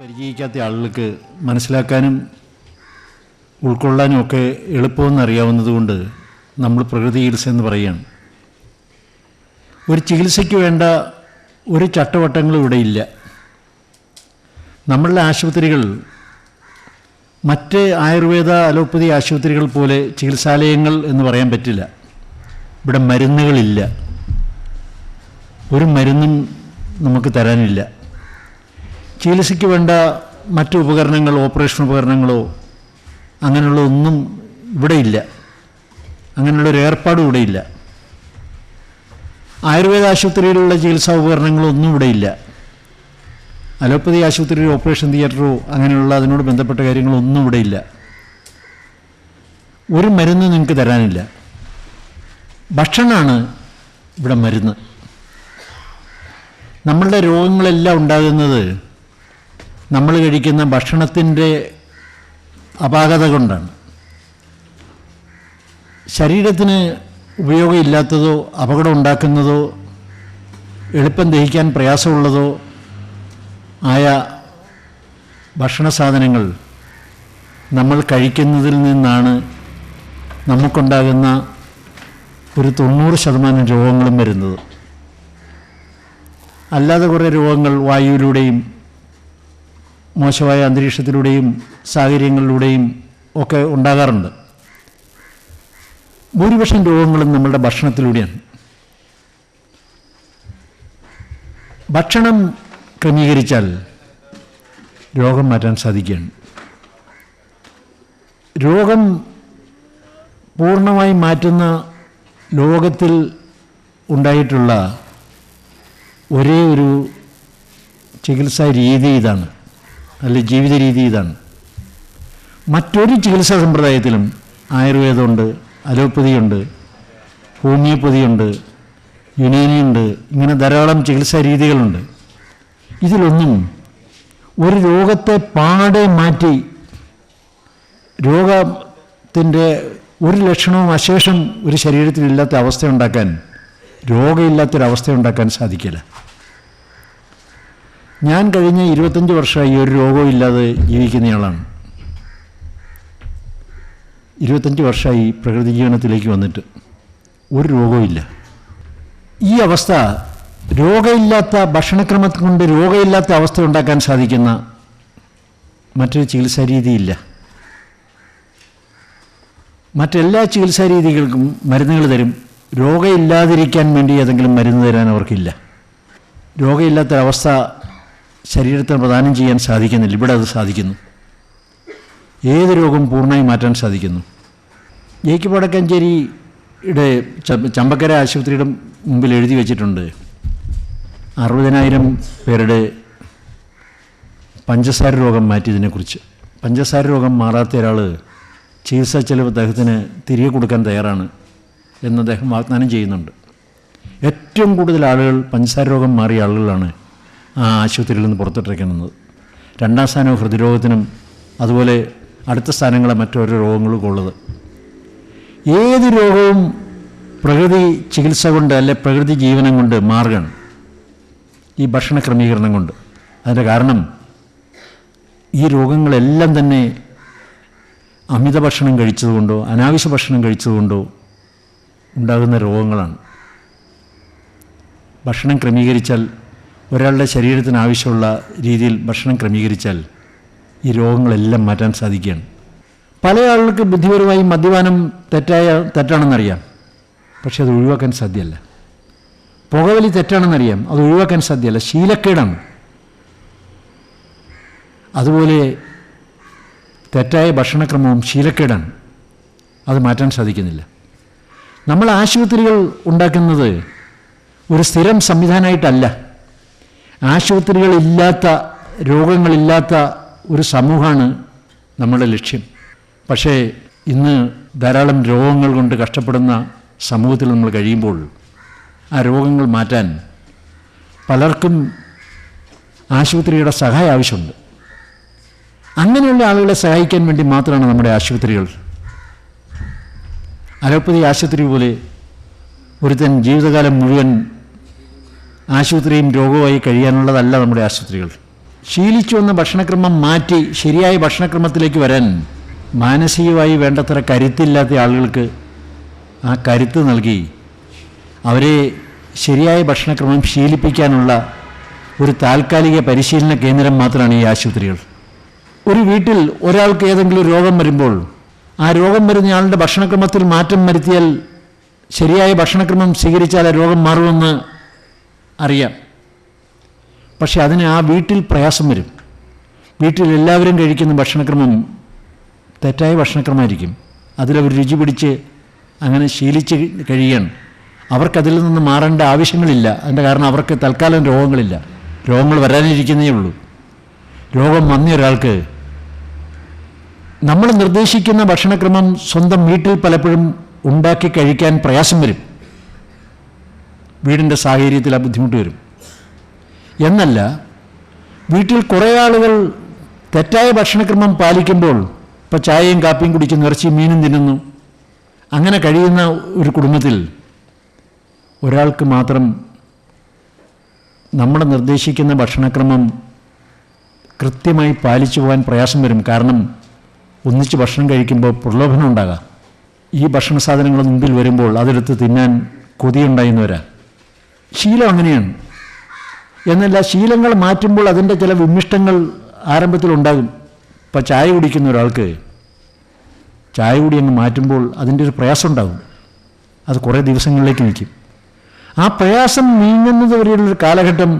പരിചയിക്കാത്ത ആളുകൾക്ക് മനസ്സിലാക്കാനും ഉൾക്കൊള്ളാനും ഒക്കെ എളുപ്പമെന്ന് അറിയാവുന്നതുകൊണ്ട് നമ്മൾ പ്രകൃതി ചികിത്സ എന്ന് പറയുകയാണ്. ഒരു ചികിത്സയ്ക്ക് വേണ്ട ഒരു ചട്ടവട്ടങ്ങളും ഇവിടെ ഇല്ല. നമ്മളുടെ ആശുപത്രികൾ മറ്റ് ആയുർവേദ അലോപ്പതി ആശുപത്രികൾ പോലെ ചികിത്സാലയങ്ങൾ എന്ന് പറയാൻ പറ്റില്ല. ഇവിടെ മരുന്നുകളില്ല, ഒരു മരുന്നും നമുക്ക് തരാനില്ല. ചികിത്സയ്ക്ക് വേണ്ട മറ്റ് ഉപകരണങ്ങൾ, ഓപ്പറേഷൻ ഉപകരണങ്ങളോ അങ്ങനെയുള്ള ഒന്നും ഇവിടെ ഇല്ല. അങ്ങനെയുള്ളൊരു ഏർപ്പാടും ഇവിടെ ഇല്ല. ആയുർവേദ ആശുപത്രിയിലുള്ള ചികിത്സാ ഉപകരണങ്ങളൊന്നും ഇവിടെ ഇല്ല. അലോപ്പതി ആശുപത്രിയിൽ ഓപ്പറേഷൻ തിയേറ്ററോ അങ്ങനെയുള്ള അതിനോട് ബന്ധപ്പെട്ട കാര്യങ്ങളൊന്നും ഇവിടെ ഇല്ല. ഒരു മരുന്ന് നിങ്ങൾക്ക് തരാനില്ല. ഭക്ഷണമാണ് ഇവിടെ മരുന്ന്. നമ്മളുടെ രോഗങ്ങളെല്ലാം ഉണ്ടാകുന്നത് നമ്മൾ കഴിക്കുന്ന ഭക്ഷണത്തിൻ്റെ അപാകത കൊണ്ടാണ്. ശരീരത്തിന് ഉപയോഗമില്ലാത്തതോ അപകടം ഉണ്ടാക്കുന്നതോ എളുപ്പം ദഹിക്കാൻ പ്രയാസമുള്ളതോ ആയ ഭക്ഷണ സാധനങ്ങൾ നമ്മൾ കഴിക്കുന്നതിൽ നിന്നാണ് നമുക്കുണ്ടാകുന്ന ഒരു 90% രോഗങ്ങളും വരുന്നത്. അല്ലാതെ കുറേ രോഗങ്ങൾ വായുവിലൂടെയും മോശമായ അന്തരീക്ഷത്തിലൂടെയും സാഹചര്യങ്ങളിലൂടെയും ഒക്കെ ഉണ്ടാകാറുണ്ട്. ഭൂരിപക്ഷം രോഗങ്ങളും നമ്മളുടെ ഭക്ഷണത്തിലൂടെയാണ്. ഭക്ഷണം ക്രമീകരിച്ചാൽ രോഗം മാറ്റാൻ സാധിക്കുകയാണ്. രോഗം പൂർണ്ണമായി മാറ്റുന്ന ലോകത്തിൽ ഉണ്ടായിട്ടുള്ള ഒരേ ഒരു ചികിത്സാ രീതി ഇതാണ്, അല്ലെ ജീവിത രീതി ഇതാണ്. മറ്റൊരു ചികിത്സാ സമ്പ്രദായത്തിലും ആയുർവേദമുണ്ട്, അലോപ്പതിയുണ്ട്, ഹോമിയോപ്പതിയുണ്ട്, യുനാനിയുണ്ട്, ഇങ്ങനെ ധാരാളം ചികിത്സാ രീതികളുണ്ട്. ഇതിലൊന്നും ഒരു രോഗത്തെ പാടെ മാറ്റി രോഗത്തിൻ്റെ ഒരു ലക്ഷണവും അശേഷം ഒരു ശരീരത്തിലില്ലാത്ത അവസ്ഥയുണ്ടാക്കാൻ, രോഗമില്ലാത്തൊരവസ്ഥയുണ്ടാക്കാൻ സാധിക്കില്ല. ഞാൻ കഴിഞ്ഞ 25 വർഷമായി ഒരു രോഗവും ഇല്ലാതെ ജീവിക്കുന്നയാളാണ്. 25 വർഷമായി പ്രകൃതി ജീവനത്തിലേക്ക് വന്നിട്ട് ഒരു രോഗവുമില്ല. ഈ അവസ്ഥ, രോഗമില്ലാത്ത ഭക്ഷണക്രമം കൊണ്ട് രോഗമില്ലാത്ത അവസ്ഥ ഉണ്ടാക്കാൻ സാധിക്കുന്ന മറ്റൊരു ചികിത്സാ രീതിയില്ല. മറ്റെല്ലാ ചികിത്സാ രീതികൾക്കും മരുന്നുകൾ തരും. രോഗമില്ലാതിരിക്കാൻ വേണ്ടി ഏതെങ്കിലും മരുന്ന് തരാൻ അവർക്കില്ല. രോഗമില്ലാത്തൊരവസ്ഥ ശരീരത്തിന് പ്രദാനം ചെയ്യാൻ സാധിക്കുന്നില്ല. ഇവിടെ അത് സാധിക്കുന്നു. ഏത് രോഗവും പൂർണ്ണമായി മാറ്റാൻ സാധിക്കുന്നു. ജേക്ക് വടക്കഞ്ചേരിയുടെ ചമ്പക്കര ആശുപത്രിയുടെ മുമ്പിൽ എഴുതി വച്ചിട്ടുണ്ട്, 60,000 പേരുടെ പഞ്ചസാര രോഗം മാറ്റിയതിനെക്കുറിച്ച്. പഞ്ചസാര രോഗം മാറാത്ത ഒരാൾ ചികിത്സാ ചെലവ് അദ്ദേഹത്തിന് തിരികെ കൊടുക്കാൻ തയ്യാറാണ് എന്ന് അദ്ദേഹം വാഗ്ദാനം ചെയ്യുന്നുണ്ട്. ഏറ്റവും കൂടുതൽ ആളുകൾ പഞ്ചസാര രോഗം മാറിയ ആളുകളാണ് ആ ആശുപത്രിയിൽ നിന്ന് പുറത്തിട്ടിരിക്കുന്നത്. 2ാം സ്ഥാനം ഹൃദ്രോഗത്തിനും അതുപോലെ അടുത്ത സ്ഥാനങ്ങളെ മറ്റോരോ രോഗങ്ങളും ഉള്ളത്. ഏത് രോഗവും പ്രകൃതി ചികിത്സ കൊണ്ട്, അല്ലെ പ്രകൃതി ജീവനം കൊണ്ട് മാറുകയാണ്, ഈ ഭക്ഷണ ക്രമീകരണം കൊണ്ട്. അതിൻ്റെ കാരണം ഈ രോഗങ്ങളെല്ലാം തന്നെ അമിത ഭക്ഷണം കഴിച്ചതുകൊണ്ടോ അനാവശ്യ ഭക്ഷണം കഴിച്ചതുകൊണ്ടോ ഉണ്ടാകുന്ന രോഗങ്ങളാണ്. ഭക്ഷണം ക്രമീകരിച്ചാൽ, ഒരാളുടെ ശരീരത്തിന് ആവശ്യമുള്ള രീതിയിൽ ഭക്ഷണം ക്രമീകരിച്ചാൽ ഈ രോഗങ്ങളെല്ലാം മാറ്റാൻ സാധിക്കുകയാണ്. പല ആളുകൾക്ക് ബുദ്ധിപരമായി മദ്യപാനം തെറ്റാണെന്നറിയാം, പക്ഷെ അത് ഒഴിവാക്കാൻ സാധ്യമല്ല. പുകവലി തെറ്റാണെന്നറിയാം, അത് ഒഴിവാക്കാൻ സാധ്യമല്ല, ശീലക്കേടാണ്. അതുപോലെ തെറ്റായ ഭക്ഷണക്രമവും ശീലക്കേടാണ്, അത് മാറ്റാൻ സാധിക്കുന്നില്ല. നമ്മൾ ആശുപത്രികൾ ഉണ്ടാക്കുന്നത് ഒരു സ്ഥിരം സംവിധാനമായിട്ടല്ല. ആശുപത്രികളില്ലാത്ത, രോഗങ്ങളില്ലാത്ത ഒരു സമൂഹമാണ് നമ്മുടെ ലക്ഷ്യം. പക്ഷേ ഇന്ന് ധാരാളം രോഗങ്ങൾ കൊണ്ട് കഷ്ടപ്പെടുന്ന സമൂഹത്തിൽ നമ്മൾ കഴിയുമ്പോൾ ആ രോഗങ്ങൾ മാറ്റാൻ പലർക്കും ആശുപത്രിയുടെ സഹായം ആവശ്യമുണ്ട്. അങ്ങനെയുള്ള ആളുകളെ സഹായിക്കാൻ വേണ്ടി മാത്രമാണ് നമ്മുടെ ആശുപത്രികൾ. അലോപ്പതി ആശുപത്രി പോലെ ഒരുത്തൻ ജീവിതകാലം മുഴുവൻ ആശുപത്രിയും രോഗവുമായി കഴിയാനുള്ളതല്ല നമ്മുടെ ആശുപത്രികൾ. ശീലിച്ചു വന്ന ഭക്ഷണക്രമം മാറ്റി ശരിയായ ഭക്ഷണക്രമത്തിലേക്ക് വരാൻ മാനസികമായി വേണ്ടത്ര കരുത്തില്ലാത്ത ആളുകൾക്ക് ആ കരുത്ത് നൽകി അവരെ ശരിയായ ഭക്ഷണക്രമം ശീലിപ്പിക്കാനുള്ള ഒരു താൽക്കാലിക പരിശീലന കേന്ദ്രം മാത്രമാണ് ഈ ആശുപത്രികൾ. ഒരു വീട്ടിൽ ഒരാൾക്ക് ഏതെങ്കിലും രോഗം വരുമ്പോൾ ആ രോഗം വരുന്നയാളുടെ ഭക്ഷണക്രമത്തിൽ മാറ്റം വരുത്തിയാൽ, ശരിയായ ഭക്ഷണക്രമം സ്വീകരിച്ചാൽ ആ രോഗം മാറുമെന്ന് അറിയാം. പക്ഷെ അതിന് ആ വീട്ടിൽ പ്രയാസം വരും. വീട്ടിൽ എല്ലാവരും കഴിക്കുന്ന ഭക്ഷണക്രമം തെറ്റായ ഭക്ഷണക്രമമായിരിക്കും. അതിലവർ രുചി പിടിച്ച് അങ്ങനെ ശീലിച്ച് കഴിയാണ്. അവർക്കതിൽ നിന്ന് മാറേണ്ട ആവശ്യങ്ങളില്ല. അതിൻ്റെ കാരണം അവർക്ക് തൽക്കാലം രോഗങ്ങളില്ല. രോഗങ്ങൾ വരാനിരിക്കുന്നേ ഉള്ളൂ. രോഗം വന്ന ഒരാൾക്ക് നമ്മൾ നിർദ്ദേശിക്കുന്ന ഭക്ഷണക്രമം സ്വന്തം വീട്ടിൽ പലപ്പോഴും ഉണ്ടാക്കി കഴിക്കാൻ പ്രയാസം വരും. വീടിൻ്റെ സാഹചര്യത്തിൽ ആ ബുദ്ധിമുട്ട് വരും. എന്നല്ല, വീട്ടിൽ കുറേ ആളുകൾ തെറ്റായ ഭക്ഷണക്രമം പാലിക്കുമ്പോൾ, ഇപ്പോൾ ചായയും കാപ്പിയും കുടിക്കുന്നു, ഇറച്ചിയും മീനും തിന്നുന്നു, അങ്ങനെ കഴിയുന്ന ഒരു കുടുംബത്തിൽ ഒരാൾക്ക് മാത്രം നമ്മൾ നിർദ്ദേശിക്കുന്ന ഭക്ഷണക്രമം കൃത്യമായി പാലിച്ചു പോകാൻ പ്രയാസം വരും. കാരണം ഒന്നിച്ച് ഭക്ഷണം കഴിക്കുമ്പോൾ പ്രലോഭനം ഉണ്ടാകാം. ഈ ഭക്ഷണ സാധനങ്ങൾ മുമ്പിൽ വരുമ്പോൾ അതെടുത്ത് തിന്നാൻ കൊതിയുണ്ടായിരുന്നവരാ. ശീലം അങ്ങനെയാണ്. എന്നല്ല, ശീലങ്ങൾ മാറ്റുമ്പോൾ അതിൻ്റെ ചില വിമിഷ്ടങ്ങൾ ആരംഭത്തിലുണ്ടാകും. ഇപ്പോൾ ചായ കുടിക്കുന്ന ഒരാൾക്ക് ചായ കൂടി അങ്ങ് മാറ്റുമ്പോൾ അതിൻ്റെ ഒരു പ്രയാസം ഉണ്ടാകും. അത് കുറേ ദിവസങ്ങളിലേക്ക് നിൽക്കും. ആ പ്രയാസം നീങ്ങുന്നത് വരെയുള്ളൊരു കാലഘട്ടം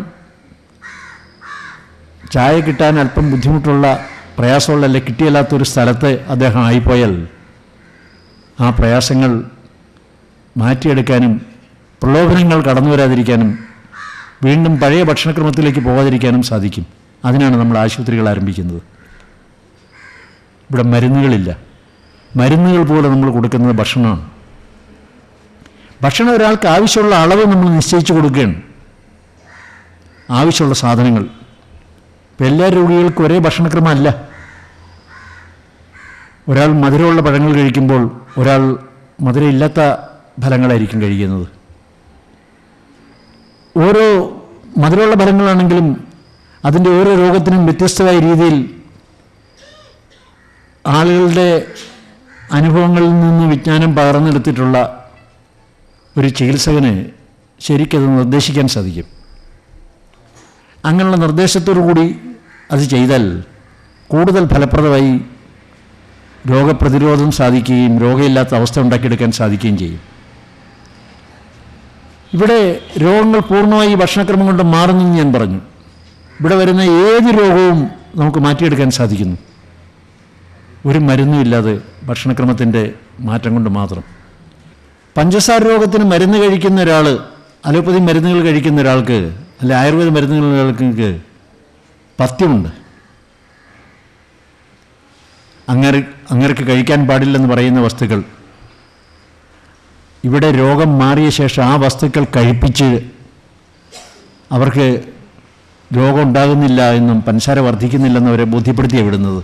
ചായ കിട്ടാൻ അല്പം ബുദ്ധിമുട്ടുള്ള, പ്രയാസമുള്ള, അല്ലെ കിട്ടിയല്ലാത്തൊരു സ്ഥലത്ത് അദ്ദേഹം ആയിപ്പോയാൽ ആ പ്രയാസങ്ങൾ മാറ്റിയെടുക്കാനും പ്രലോഭനങ്ങൾ കടന്നു വരാതിരിക്കാനും വീണ്ടും പഴയ ഭക്ഷണക്രമത്തിലേക്ക് പോകാതിരിക്കാനും സാധിക്കും. അതിനാണ് നമ്മൾ ആശുപത്രികൾ ആരംഭിക്കുന്നത്. ഇവിടെ മരുന്നുകളില്ല. മരുന്നുകൾ പോലെ നമ്മൾ കൊടുക്കുന്നത് ഭക്ഷണമാണ്. ഭക്ഷണം ഒരാൾക്ക് ആവശ്യമുള്ള അളവ് നമ്മൾ നിശ്ചയിച്ച് കൊടുക്കുകയാണ്. ആവശ്യമുള്ള സാധനങ്ങൾ. ഇപ്പം എല്ലാ രോഗികൾക്കും ഒരേ ഭക്ഷണക്രമമല്ല. ഒരാൾ മധുരമുള്ള പഴങ്ങൾ കഴിക്കുമ്പോൾ ഒരാൾ മധുരമില്ലാത്ത ഫലങ്ങളായിരിക്കും കഴിക്കുന്നത്. ഓരോ മധുരമുള്ള ഫലങ്ങളാണെങ്കിലും അതിൻ്റെ ഓരോ രോഗത്തിനും വ്യത്യസ്തമായ രീതിയിൽ ആളുകളുടെ അനുഭവങ്ങളിൽ നിന്ന് വിജ്ഞാനം പകർന്നെടുത്തിട്ടുള്ള ഒരു ചികിത്സകന് ശരിക്കത് നിർദ്ദേശിക്കാൻ സാധിക്കും. അങ്ങനെയുള്ള നിർദ്ദേശത്തോടു കൂടി അത് ചെയ്താൽ കൂടുതൽ ഫലപ്രദമായി രോഗപ്രതിരോധം സാധിക്കുകയും രോഗമില്ലാത്ത അവസ്ഥ ഉണ്ടാക്കിയെടുക്കാൻ സാധിക്കുകയും ചെയ്യും. ഇവിടെ രോഗങ്ങൾ പൂർണ്ണമായി ഭക്ഷണക്രമം കൊണ്ട് മാറുന്നെന്ന് ഞാൻ പറഞ്ഞു. ഇവിടെ വരുന്ന ഏത് രോഗവും നമുക്ക് മാറ്റിയെടുക്കാൻ സാധിക്കുന്നു. ഒരു മരുന്നും ഇല്ലാതെ ഭക്ഷണക്രമത്തിൻ്റെ മാറ്റം കൊണ്ട് മാത്രം. പഞ്ചസാര രോഗത്തിന് മരുന്ന് കഴിക്കുന്ന ഒരാൾ, അലോപ്പതി മരുന്നുകൾ കഴിക്കുന്ന ഒരാൾക്ക്, അല്ലെ ആയുർവേദ മരുന്നുകൾ ഒരാൾക്ക് പഥ്യമുണ്ട്. അങ്ങർക്ക് കഴിക്കാൻ പാടില്ലെന്ന് പറയുന്ന വസ്തുക്കൾ ഇവിടെ രോഗം മാറിയ ശേഷം ആ വസ്തുക്കൾ കഴിപ്പിച്ച് അവർക്ക് രോഗം ഉണ്ടാകുന്നില്ല എന്നും പഞ്ചസാര വർദ്ധിക്കുന്നില്ലെന്നും അവരെ ബോധ്യപ്പെടുത്തിയാണ് വിടുന്നത്.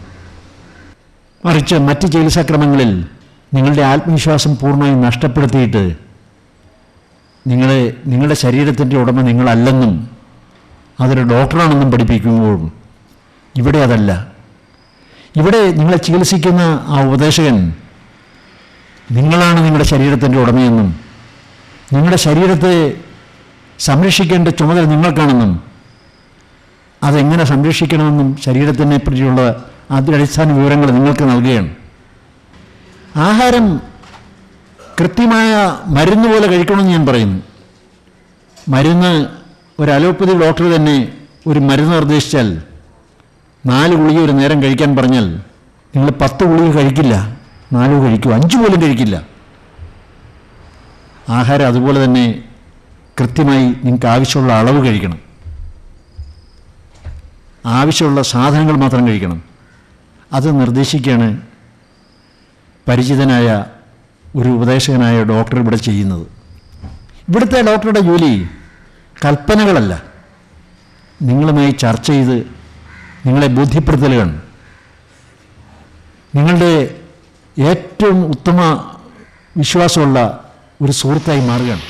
മറിച്ച് മറ്റ് ചികിത്സാക്രമങ്ങളിൽ നിങ്ങളുടെ ആത്മവിശ്വാസം പൂർണ്ണമായും നഷ്ടപ്പെടുത്തിയിട്ട് നിങ്ങളുടെ ശരീരത്തിൻ്റെ ഉടമ നിങ്ങളല്ലെന്നും അതൊരു ഡോക്ടറാണെന്നും പഠിപ്പിക്കുമ്പോൾ ഇവിടെ അതല്ല. ഇവിടെ നിങ്ങളെ ചികിത്സിക്കുന്ന ആ ഉപദേശകൻ നിങ്ങളാണ് നിങ്ങളുടെ ശരീരത്തിൻ്റെ ഉടമയെന്നും നിങ്ങളുടെ ശരീരത്തെ സംരക്ഷിക്കേണ്ട ചുമതല നിങ്ങൾക്കാണെന്നും അതെങ്ങനെ സംരക്ഷിക്കണമെന്നും ശരീരത്തിനെ പറ്റിയുള്ള അതിൻ്റെ അടിസ്ഥാന വിവരങ്ങൾ നിങ്ങൾക്ക് നൽകുകയാണ്. ആഹാരം കൃത്യമായ മരുന്ന് പോലെ കഴിക്കണമെന്ന് ഞാൻ പറയുന്നു. മരുന്ന് ഒരു അലോപ്പതി ഡോക്ടർ തന്നെ ഒരു മരുന്ന് നിർദ്ദേശിച്ചാൽ 4 ഗുളിക ഒരു നേരം കഴിക്കാൻ പറഞ്ഞാൽ നിങ്ങൾ 10 ഗുളിക കഴിക്കില്ല, 4 കഴിക്കും, 5 പോലും കഴിക്കില്ല. ആഹാരം അതുപോലെ തന്നെ കൃത്യമായി നിങ്ങൾക്ക് ആവശ്യമുള്ള അളവ് കഴിക്കണം. ആവശ്യമുള്ള സാധനങ്ങൾ മാത്രം കഴിക്കണം. അത് നിർദ്ദേശിക്കുകയാണ് പരിചിതനായ ഒരു ഉപദേശകനായ ഡോക്ടർ ഇവിടെ ചെയ്യുന്നത്. ഇവിടുത്തെ ഡോക്ടറുടെ ജോലി കൽപ്പനകളല്ല, നിങ്ങളുമായി ചർച്ച ചെയ്ത് നിങ്ങളെ ബോധ്യപ്പെടുത്തലുകയാണ്. നിങ്ങളുടെ ഏറ്റവും ഉത്തമ വിശ്വാസമുള്ള ഒരു സുഹൃത്തായി മാറുകയാണ്.